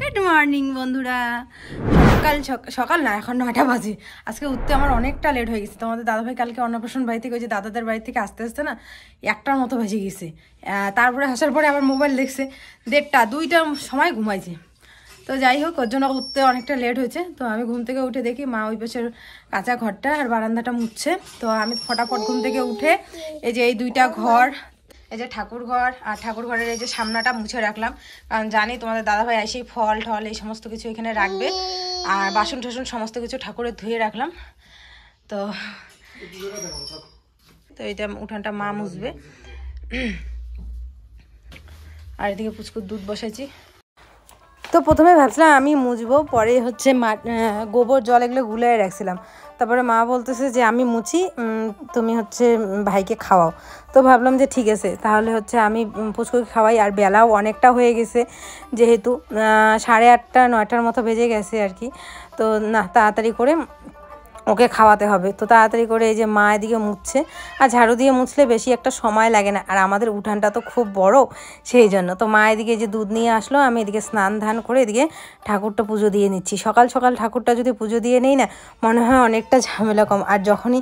Good morning বন্ধুরা। সকাল না, এখন 9টা বাজে। আজকে উঠতে আমার অনেকটা লেট হয়ে গেছে। তোমাদের দাদাভাই কালকে অন্নপ্রাশন বাড়ি থেকে, ওই যে দাদাদের বাড়ি থেকে আস্তে আস্তে না 1টার মতো বেজে গেছে। তারপরে আসার পরে আবার মোবাইল দেখছে 1:30 2টার সময় ঘুমাইছে। তো যাই হোক, ওর জন্য উঠতে অনেকটা লেট হয়েছে। তো আমি ঘুম থেকে উঠে দেখি মা ওই পাশের কাঁচা ঘরটা আর বারান্দাটা মুছছে। তো আমি ফটাফট ঘুম থেকে উঠে এই যে এই 2টা ঘর, এই যে ঠাকুর ঘর আর ঠাকুর ঘরের এই যে সামনাটা মুছে রাখলাম, কারণ জানি তোমাদের দাদাভাই এসেই ফল ঠল এই সমস্ত কিছু এখানে রাখবে। আর বাসন টাসন সমস্ত কিছু ঠাকুরের ধুয়ে রাখলাম। তো এইটা উঠানটা মা মুছবে। আর এদিকে পুচকুর দুধ বসাইছি। তো প্রথমে ভাবছিলাম আমি মুছবো, পরে হচ্ছে গোবর জল এগুলো গুলিয়ে রাখছিলাম। তারপরে মা বলতেছে যে আমি মুছি, তুমি হচ্ছে ভাইকে খাওয়াও। তো ভাবলাম যে ঠিক আছে, তাহলে হচ্ছে আমি পুচকুকে খাওয়াই। আর বেলাও অনেকটা হয়ে গেছে, যেহেতু 8:30 9টার মতো বেজে গেছে আর কি। তো না, তাড়াতাড়ি করে ওকে খাওয়াতে হবে। তো তাড়াতাড়ি করে এই যে মা এদিকে মুছছে। আর ঝাড়ু দিয়ে মুছলে বেশি একটা সময় লাগে না, আর আমাদের উঠানটা তো খুব বড়, সেই জন্য। তো মা এদিকে যে দুধ নিয়ে আসলো, আমি এদিকে স্নান ধান করে এদিকে ঠাকুরটা পুজো দিয়ে নিচ্ছি। সকাল সকাল ঠাকুরটা যদি পুজো দিয়ে নেই না, মনে হয় অনেকটা ঝামেলা কম। আর যখনই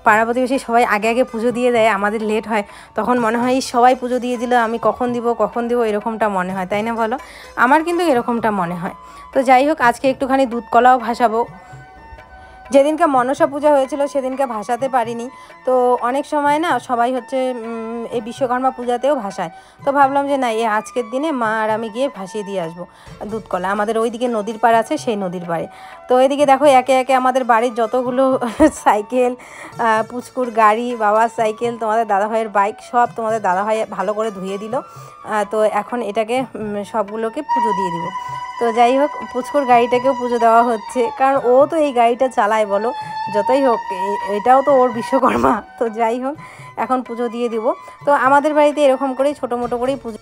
পাড়া প্রতিবেশী সবাই আগে আগে পুজো দিয়ে দেয়, আমাদের লেট হয়, তখন মনে হয় সবাই পুজো দিয়ে দিল, আমি কখন দিব এরকমটা মনে হয়, তাই না বলো? আমার কিন্তু এরকমটা মনে হয়। তো যাই হোক, আজকে একটুখানি দুধ কলাও ভাসাবো। যেদিনকে মনসা পূজা হয়েছিল সেদিনকে ভাসাতে পারিনি। তো অনেক সময় না সবাই হচ্ছে এই বিশ্বকর্মা পূজাতেও ভাসায়। তো ভাবলাম যে না, এই আজকের দিনে মা আর আমি গিয়ে ভাসিয়ে দিয়ে আসবো দুধকলা। আমাদের ওইদিকে নদীর পাড় আছে, সেই নদীর পাড়ে। তো এদিকে দেখো একে একে আমাদের বাড়ির যতগুলো সাইকেল, পুচকুর গাড়ি, বাবার সাইকেল, তোমাদের দাদাভাইয়ের বাইক, সব তোমাদের দাদাভাই ভালো করে ধুয়ে দিল। তো এখন এটাকে সবগুলোকে পুজো দিয়ে দিব। তো যাই হোক, পুচকুর গাড়িটাকেও পুজো দেওয়া হচ্ছে, কারণ ও তো এই গাড়িটা চালায় বলো। যতই হোক এটাও তো ওর বিশ্বকর্মা। তো যাই হোক, এখন পুজো দিয়ে দিব। তো আমাদের বাড়িতে এরকম করেই ছোটো মোটো করেই পুজো।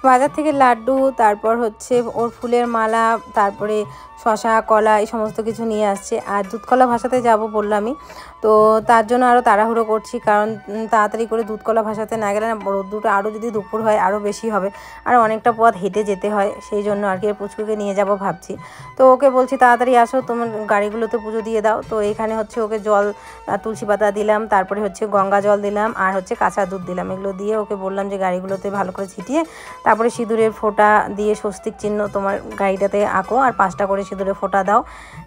বাজার থেকে লাড্ডু, তারপর হচ্ছে ওর ফুলের মালা, তারপরে শশা কলা এই সমস্ত কিছু নিয়ে আসছে। আর দুধ কলা ভাসাতে যাব বললামই, তো তার জন্য আরও তাড়াহুড়ো করছি, কারণ তাড়াতাড়ি করে দুধ কলা ভাসাতে না গেলে না রোদ্দুরটা আরও যদি দুপুর হয় আরও বেশি হবে, আর অনেকটা পথ হেঁটে যেতে হয়, সেই জন্য আর কি পুচকুকে নিয়ে যাব ভাবছি। তো ওকে বলছি তাড়াতাড়ি আসো, তোমার গাড়িগুলোতে পুজো দিয়ে দাও। তো এখানে হচ্ছে ওকে জল, তুলসী পাতা দিলাম, তারপরে হচ্ছে গঙ্গা জল দিলাম, আর হচ্ছে কাঁচা দুধ দিলাম। এগুলো দিয়ে ওকে বললাম যে গাড়িগুলোতে ভালো করে ছিটিয়ে তারপরে সিঁদুরের ফোঁটা দিয়ে স্বস্তিক চিহ্ন তোমার গাড়িটাতে আঁকো, আর 5টা করে সিঁদুরের ফোঁটা দাও,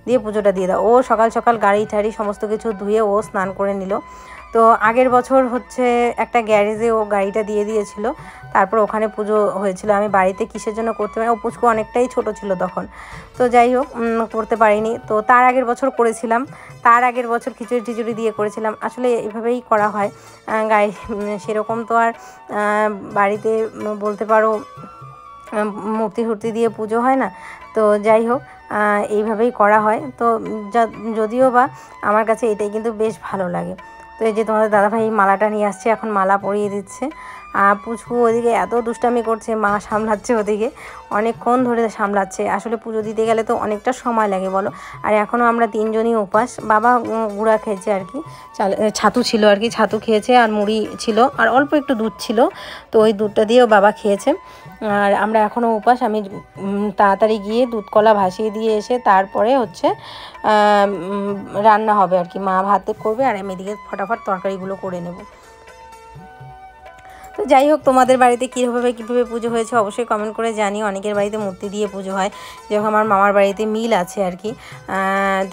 দিয়ে পুজোটা দিয়ে দাও। ও সকাল সকাল গাড়ি ঠাড়ি সমস্ত কিছু ধুয়ে ও স্নান করে নিল। তো আগের বছর হচ্ছে একটা গ্যারেজে ও গাড়িটা দিয়ে দিয়েছিল, তারপর ওখানে পুজো হয়েছিল। আমি বাড়িতে কিসের জন্য করতে পারি, ও পুচকু অনেকটাই ছোট ছিল তখন। তো যাই হোক, করতে পারিনি। তো তার আগের বছর করেছিলাম, তার আগের বছর খিচুড়ি টিচুড়ি দিয়ে করেছিলাম। আসলে এভাবেই করা হয় গাড়ি, সেরকম তো আর বাড়িতে বলতে পারো মূর্তি টুর্তি দিয়ে পুজো হয় না। তো যাই হোক, এইভাবেই করা হয়। তো যদিও বা আমার কাছে এটাই কিন্তু বেশ ভালো লাগে। তো এই যে তোমাদের দাদাভাই মালাটা নিয়ে আসছে, এখন মালা পরিয়ে দিচ্ছে। আর পুচকু ওদিকে এত দুষ্টামি করছে, মা সামলাচ্ছে ওদিকে, অনেকক্ষণ ধরে সামলাচ্ছে। আসলে পুজো দিতে গেলে তো অনেকটা সময় লাগে বলো। আর এখনও আমরা 3জনই উপাস। বাবা গুঁড়া খেয়েছে আর কি, ছাতু ছিল আর কি, ছাতু খেয়েছে, আর মুড়ি ছিল, আর অল্প একটু দুধ ছিল, তো ওই দুধটা দিয়েও বাবা খেয়েছে। আর আমরা এখনও উপাস। আমি তাড়াতাড়ি গিয়ে দুধ কলা ভাসিয়ে দিয়ে এসে তারপরে হচ্ছে রান্না হবে আর কি, মা ভাত করবে আর আমি এদিকে ফটাফট তরকারিগুলো করে নেব। তো যাই হোক, তোমাদের বাড়িতে কীভাবে পুজো হয়েছে অবশ্যই কমেন্ট করে জানিও। অনেকের বাড়িতে মূর্তি দিয়ে পুজো হয়, যেরকম আমার মামার বাড়িতে মিল আছে আর কি,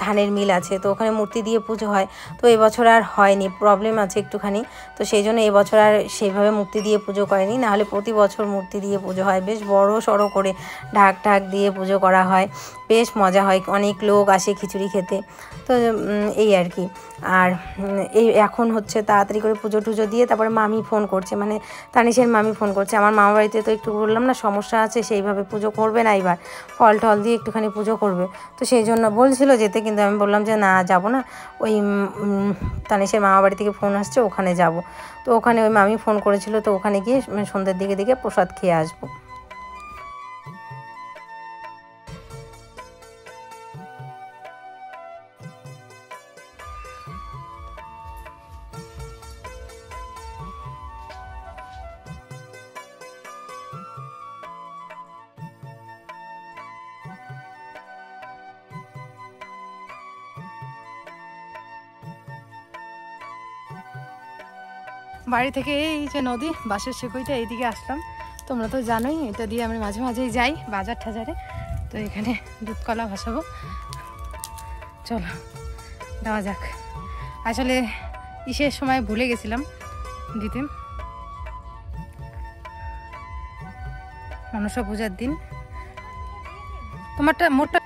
ধানের মিল আছে, তো ওখানে মূর্তি দিয়ে পুজো হয়। তো এবছর আর হয়নি, প্রবলেম আছে একটুখানি, তো সেই জন্য এবছর আর সেইভাবে মূর্তি দিয়ে পুজো করেনি। নাহলে প্রতি বছর মূর্তি দিয়ে পুজো হয়, বেশ বড় সড়ো করে ঢাক ঢাক দিয়ে পুজো করা হয়, বেশ মজা হয়, অনেক লোক আসে খিচুড়ি খেতে। তো এই আর কি। আর এই এখন হচ্ছে তাড়াতাড়ি করে পুজো টুজো দিয়ে তারপরে মামি ফোন করছে, মানে তানিশের মামি ফোন করছে। আমার মামা বাড়িতে তো একটু বললাম না সমস্যা আছে, সেইভাবে পুজো করবে না, এবার ফল টল দিয়ে একটুখানি পুজো করবে। তো সেই জন্য বলছিল যেতে, কিন্তু আমি বললাম যে না, যাব না, ওই তানিশের মামা বাড়ি থেকে ফোন আসছে, ওখানে যাব। তো ওখানে ওই মামি ফোন করেছিল, তো ওখানে গিয়ে সন্ধ্যের দিকে প্রসাদ খেয়ে আসবো। বাড়ি থেকে এই যে নদী, বাঁশের সেকুইটা, এইদিকে আসলাম। তোমরা তো জানোই, এটা দিয়ে আমি মাঝে মাঝেই যাই বাজার টাজারে। তো এখানে দুধ কলা ভাসাবো, চলো দেওয়া যাক। আসলে ইসের সময় ভুলে গেছিলাম দিতে, মনসা পূজার দিন। তোমারটা মোটটা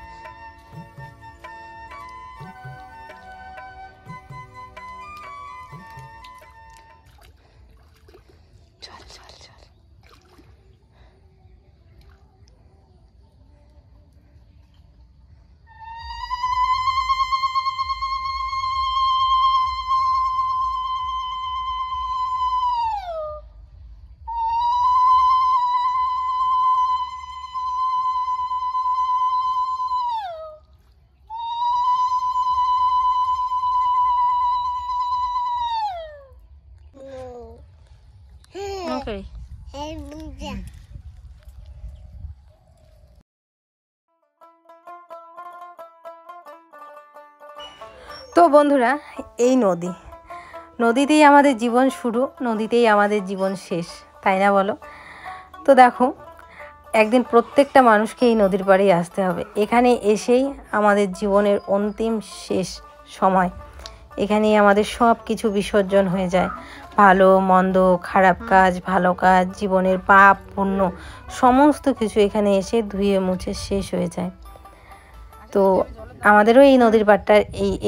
Okay. তো বন্ধুরা, এই নদীতেই আমাদের জীবন শুরু, নদীতেই আমাদের জীবন শেষ, তাই না বলো? তো দেখো, একদিন প্রত্যেকটা মানুষকে এই নদীর পাড়েই আসতে হবে। এখানে এসেই আমাদের জীবনের অন্তিম শেষ সময়, এখানেই আমাদের সব কিছু বিসর্জন হয়ে যায়। ভালো মন্দ, খারাপ কাজ, ভালো কাজ, জীবনের পাপ পুণ্য সমস্ত কিছু এখানে এসে ধুয়ে মুছে শেষ হয়ে যায়। তো আমাদেরও এই নদীর পাড়টার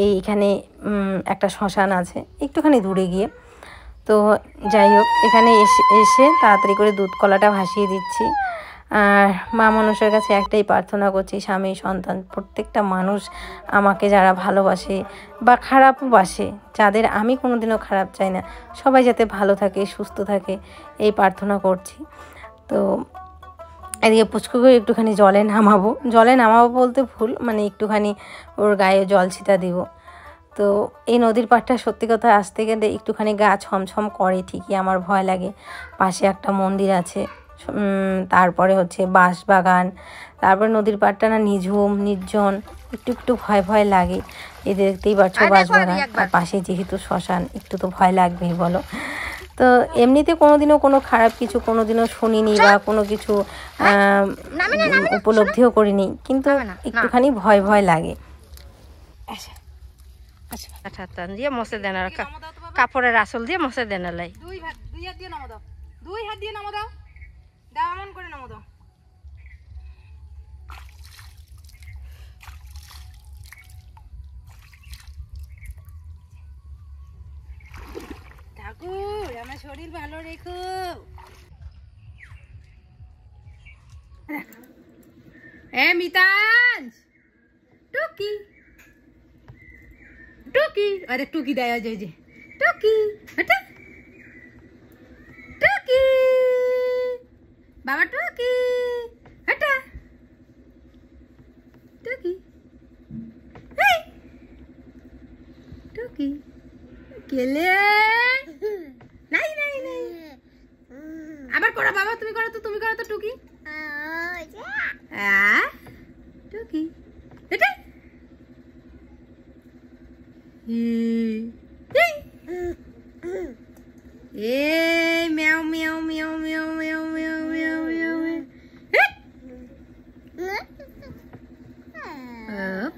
এইখানে একটা শ্মশান আছে, একটুখানি দূরে গিয়ে। তো যাই হোক, এখানে এসে তাড়াতাড়ি করে দুধ কলাটা ভাসিয়ে দিচ্ছি। আর মা মনসার কাছে একটাই প্রার্থনা করছি, স্বামী সন্তান প্রত্যেকটা মানুষ আমাকে যারা ভালোবাসে বা খারাপও বাসে, যাদের আমি কোনোদিনও খারাপ চাই না, সবাই যাতে ভালো থাকে, সুস্থ থাকে, এই প্রার্থনা করছি। তো এদিকে পুচকুকে একটুখানি জলে নামাবো বলতে ভুল, মানে একটুখানি ওর গায়ে জল ছিটা দিব। তো এই নদীর পাড়টা সত্যি কথা আসতে গেলে একটুখানি গা ছমছম করে, ঠিকই আমার ভয় লাগে। পাশে একটা মন্দির আছে, তারপরে হচ্ছে বাঁশ বাগান, তারপরে নদীর পাড়টা না নিঝুম নির্জন, একটু ভয় ভয় লাগে। এই দেখতেই পাচ্ছ বাঁশ বাগান, আর পাশে যেহেতু শ্মশান, একটু তো ভয় লাগবেই বলো। তো এমনিতে কোনোদিনও কোনো খারাপ কিছু কোনোদিনও শুনিনি বা কোনো কিছু উপলব্ধিও করিনি, কিন্তু একটুখানি ভয় ভয় লাগে। আচ্ছা দিয়ে মশে দেন, আর কাপড়ের আসল দিয়ে মশে দেন। লাই দুই হাত দিয়ে নামো দাও, দুই হাত দিয়ে নামো দাও, দাও এমন করে নামো দাও। ঠাকুর আমার শরীর ভালো রেখো। মিতাঞ্জ টুকি টুকি, আরে টুকি দেয় যে টুকি, এটা টুকি বাবা, টুকি এটা টুকি, এই টুকি কেলে নাই নাই নাই, আবার করো বাবা, তুমি করো তো টুকি, টুকি এটা এই ম্যাও ম্যাও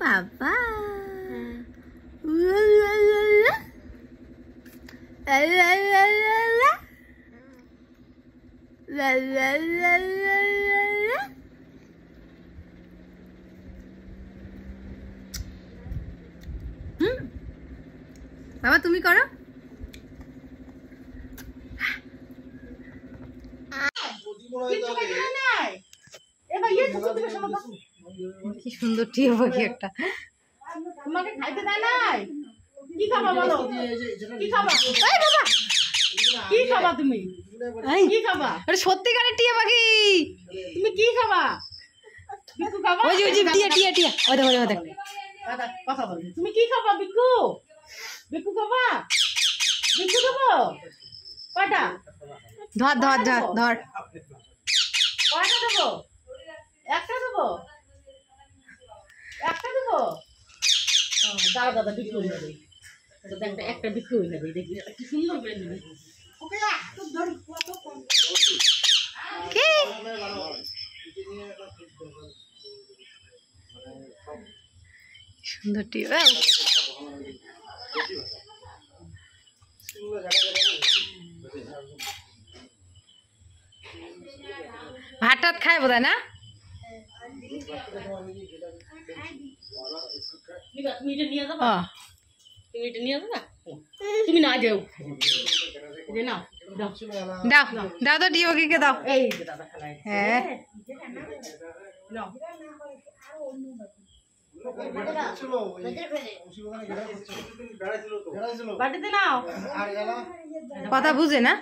বাবা বাবা তুমি করো। কি সুন্দর টিয়া পাখি একটা। তোমাকে খাইতে দেয় নাই? কি খাবা বলো? কি খাবা? এই বাবা, কি খাবা তুমি? কি খাবা? আরে সত্যিকারের টিয়া পাখি। তুমি কি খাবা? বিকু খাবা? ওই যে টিয়া টিয়া টিয়া ওই দেখো ওই দেখো। দাদা কথা বল। তুমি কি খাবা বিকু? বিকু খাবা? বিকু খাবো? কয়টা? ধর ধর ধর ধর। কয়টা দেবো? একটা দেবো? একটা দেবো? দাদা দাদা বিকু হয়ে যাবে। একটা বিকু হয়ে যাবে। দেখি কি সুন্দর করে নেবে। কি সুন্দর টিয়া। ভাত টাত খায় বোধ হয় না? তুমি এটা নিয়ে যাবা? তুমি এটা নিয়ে যাবা? তুমি না যাও। নাও দাও দাও তো টিয়া পাখিকে দাও। এই যে দাদা খেলায়। হ্যাঁ নাও বাটিতে নাও। কথা বুঝে না?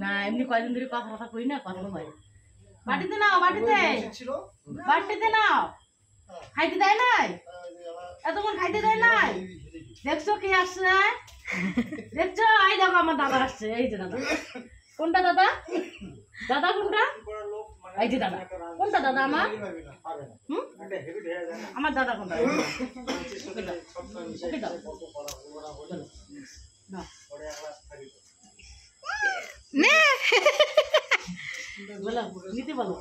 না এমনি কয়দিন ধরে কথা কথা কই না, কথা কই। বাটিতে নাও, বাটিতে বাটিতে নাও। খাইতে দেয় নাই? এতক্ষণ খাইতে দেয় নাই? দেখছো কে আসছে? দেখছো? এই দেখো আমার দাদা আসছে। এই যে দাদা। কোনটা দাদা? দাদা কোনটা? এই যে দাদা। কোনটা দাদা আমার? আমার দাদা কোনটা? ওকে দাও, ওকে দাও। নাও। নে বলো, নিতে বলো।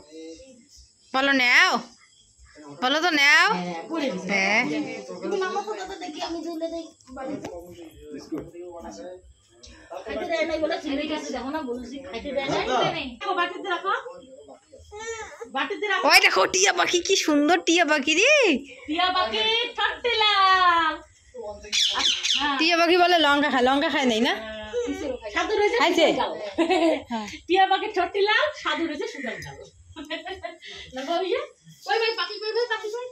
বলো নাও, বলো তো নাও। হ্যাঁ তুমি নামো তো দাদা, দেখি আমি ঝুলে দেই বাড়িতে। খাইতে দেয় নাই বলে ছেড়ে গেছে, দেখো না বলছি খাইতে দেয় নাই। দেখো বাটিতে রাখো, বাটিতে রাখো। ওই দেখো টিয়া পাখি, কি সুন্দর টিয়া পাখি রে। টিয়া পাখি ঠট্টে লাল। টিয়া পাখি বলে লঙ্কা খায়, লঙ্কা খায় নাই না? সাধু রয়েছে খাইছে? টিয়া পাখি ঠট্টে লাল, সাধু রয়েছে সুগার ঝাল। দেখো ওই যে ওই ভাই পাখি কই ভাই, পাখি কই?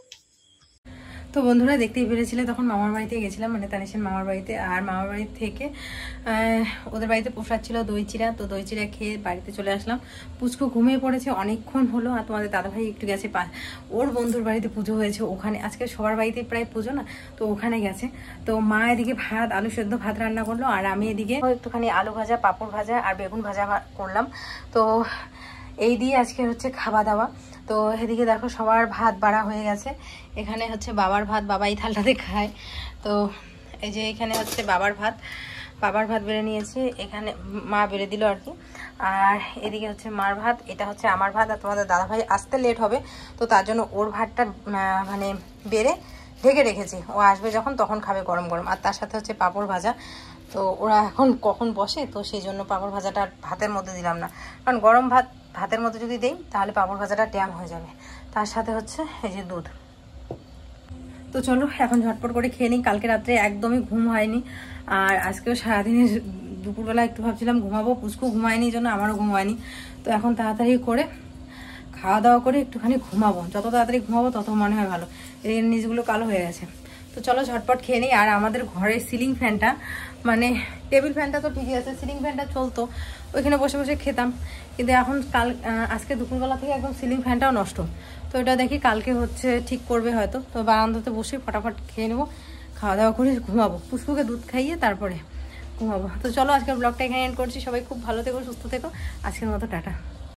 তো বন্ধুরা দেখতেই পেরেছিলে, তখন মামার বাড়িতে গেছিলাম, মানে তানিশের মামার বাড়িতে। আর মামার বাড়ি থেকে ওদের বাড়িতে প্রসাদ ছিল দই চিরা, তো দই চিরা খেয়ে বাড়িতে চলে আসলাম। পুচকু ঘুমিয়ে পড়েছে অনেকক্ষণ হলো। আর তোমাদের দাদাভাই একটু গেছে ওর বন্ধুর বাড়িতে পুজো হয়েছে ওখানে, আজকে সবার বাড়িতে প্রায় পুজো না, তো ওখানে গেছে। তো মা এদিকে ভাত, আলু সেদ্ধ ভাত রান্না করলো, আর আমি এদিকে একটুখানি আলু ভাজা, পাঁপড় ভাজা আর বেগুন ভাজা করলাম। তো এই দিয়ে আজকে হচ্ছে খাওয়া দাওয়া। তো এদিকে দেখো সবার ভাত বাড়া হয়ে গেছে। এখানে হচ্ছে বাবার ভাত, বাবা এই থালটাতে খায়। তো এই যে এখানে হচ্ছে বাবার ভাত বেড়ে নিয়েছে, এখানে মা বেড়ে দিল আর কি। আর এদিকে হচ্ছে মার ভাত, এটা হচ্ছে আমার ভাত। আর তোমাদের দাদাভাই আসতে লেট হবে, তো তার জন্য ওর ভাতটা মানে বেড়ে ঢেকে রেখেছি, ও আসবে যখন তখন খাবে গরম গরম। আর তার সাথে হচ্ছে পাঁপড় ভাজা। তো ওরা এখন কখন বসে, তো সেই জন্য পাঁপড় ভাজাটা ভাতের মধ্যে দিলাম না, কারণ গরম ভাতের মধ্যে যদি দিই তাহলে পাঁপড় ভাজাটা ট্যাম হয়ে যাবে। তার সাথে হচ্ছে এই যে দুধ। তো চলো এখন ঝটপট করে খেয়ে নিই। কালকে রাত্রে একদমই ঘুম হয়নি, আর আজকেও সারাদিনের দুপুরবেলা একটু ভাবছিলাম ঘুমাবো, পুচকু ঘুমায়নি জন্য আমারও ঘুম হয়নি। তো এখন তাড়াতাড়ি করে খাওয়া দাওয়া করে একটুখানি ঘুমাবো, যত তাড়াতাড়ি ঘুমাবো তত মনে হয় ভালো। এর নিচগুলো কালো হয়ে গেছে। তো চলো ঝটপট খেয়ে নিই। আর আমাদের ঘরের সিলিং ফ্যানটা, মানে টেবিল ফ্যানটা তো ঠিকই আছে, সিলিং ফ্যানটা চলতো, ওইখানে বসে বসে খেতাম, কিন্তু এখন আজকে দুপুরবেলা থেকে একদম সিলিং ফ্যানটাও নষ্ট। তো এটা দেখি কালকে হচ্ছে ঠিক করবে হয়তো। তো বারান্দাতে বসে ফটাফট খেয়ে নেবো, খাওয়া দাওয়া করে ঘুমাবো, পুষ্পুকে দুধ খাইয়ে তারপরে ঘুমাবো। তো চলো আজকের ব্লগটা এখানে এন্ড করছি। সবাই খুব ভালো থেকো, সুস্থ থেকো। আজকের মতো টাটা।